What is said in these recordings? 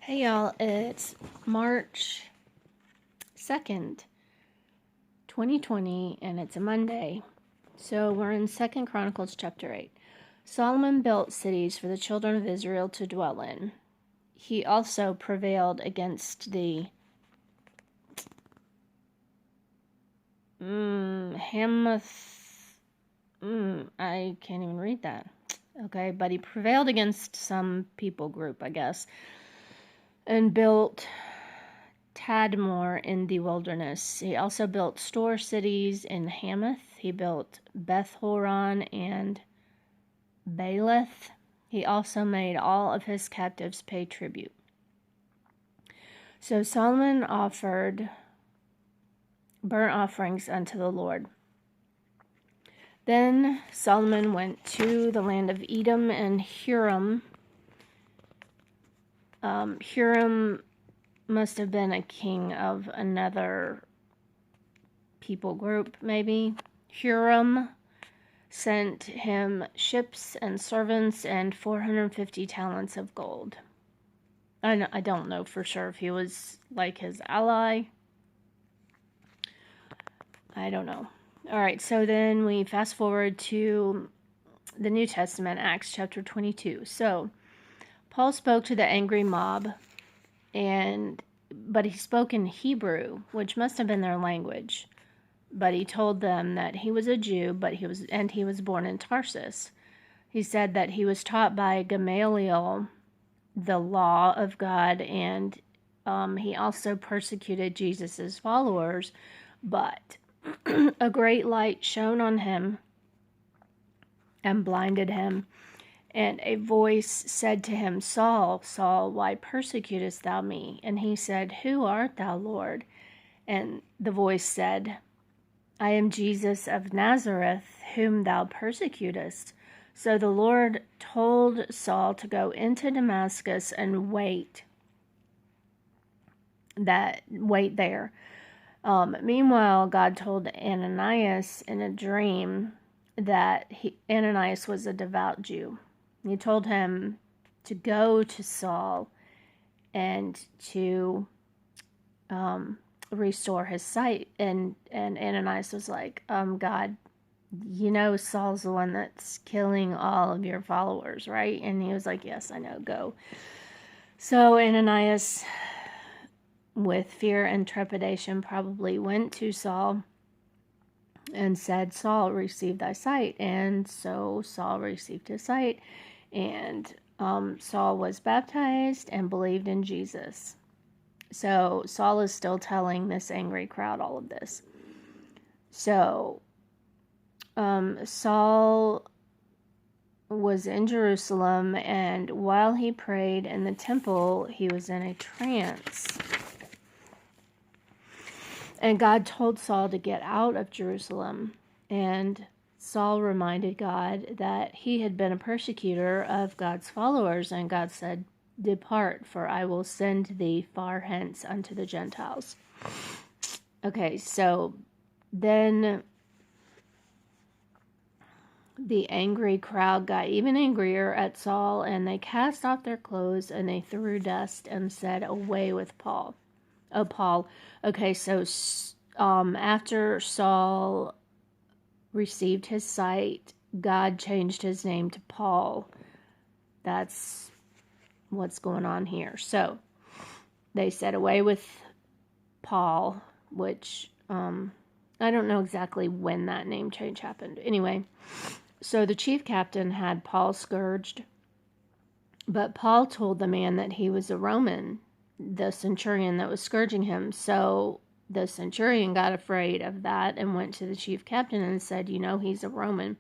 Hey y'all, it's March 2nd, 2020, and it's a Monday. So we're in 2nd Chronicles chapter 8. Solomon built cities for the children of Israel to dwell in. He also prevailed against the Hamath. I can't even read that. Okay, but he prevailed against some people group, I guess, and built Tadmor in the wilderness. He also built store cities in Hamath. He built Beth-horon and Baalath. He also made all of his captives pay tribute. So Solomon offered burnt offerings unto the Lord. Then Solomon went to the land of Edom and Huram. Huram must have been a king of another people group, maybe. Huram sent him ships and servants and 450 talents of gold. I don't know for sure if he was like his ally. I don't know. All right, so then we fast forward to the New Testament, Acts chapter 22. So Paul spoke to the angry mob, but he spoke in Hebrew, which must have been their language. But he told them that he was a Jew, he was born in Tarsus. He said that he was taught by Gamaliel the law of God, and he also persecuted Jesus' followers. But a great light shone on him and blinded him, and a voice said to him, Saul, Saul, why persecutest thou me? And he said, Who art thou, Lord? And the voice said, I am Jesus of Nazareth, whom thou persecutest. So the Lord told Saul to go into Damascus and wait there. Meanwhile, God told Ananias in a dream that Ananias was a devout Jew. He told him to go to Saul and to restore his sight. And Ananias was like, God, you know Saul's the one that's killing all of your followers, right? And he was like, yes, I know, go. So Ananias, with fear and trepidation, probably went to Saul and said, Saul, receive thy sight. And so Saul received his sight, and Saul was baptized and believed in Jesus. So Saul is still telling this angry crowd all of this. So Saul was in Jerusalem, and while he prayed in the temple, he was in a trance. And God told Saul to get out of Jerusalem, and Saul reminded God that he had been a persecutor of God's followers, and God said, Depart, for I will send thee far hence unto the Gentiles. Okay, so then the angry crowd got even angrier at Saul, and they cast off their clothes, and they threw dust and said, Away with Paul. Oh, Paul. Okay, so after Saul received his sight, God changed his name to Paul. That's what's going on here. So they said, Away with Paul, which I don't know exactly when that name change happened. Anyway, so the chief captain had Paul scourged, but Paul told the man that he was a Roman, the centurion that was scourging him. So the centurion got afraid of that and went to the chief captain and said, he's a Roman.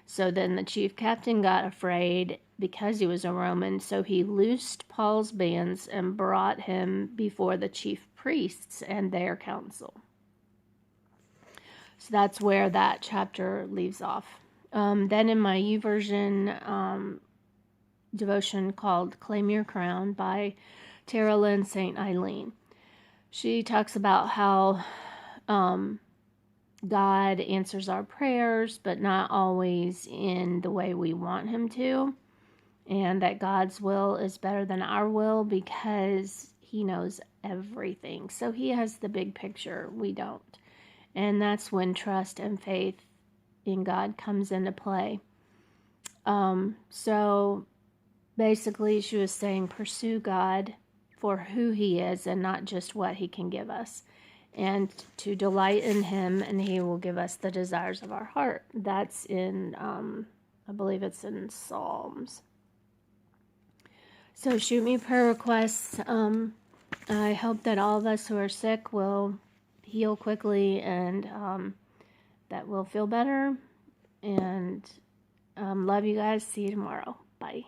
So then the chief captain got afraid because he was a Roman. So he loosed Paul's bands and brought him before the chief priests and their council. So that's where that chapter leaves off. Then in my YouVersion devotion called Claim Your Crown by Tara Lynn St. Eileen, she talks about how God answers our prayers, but not always in the way we want him to. and that God's will is better than our will because he knows everything. So he has the big picture. We don't. And that's when trust and faith in God comes into play. So basically, she was saying, pursue God for who he is and not just what he can give us. And to delight in him, and he will give us the desires of our heart. That's in, I believe it's in Psalms. So shoot me prayer requests. I hope that all of us who are sick will heal quickly and that we'll feel better. And love you guys. See you tomorrow. Bye.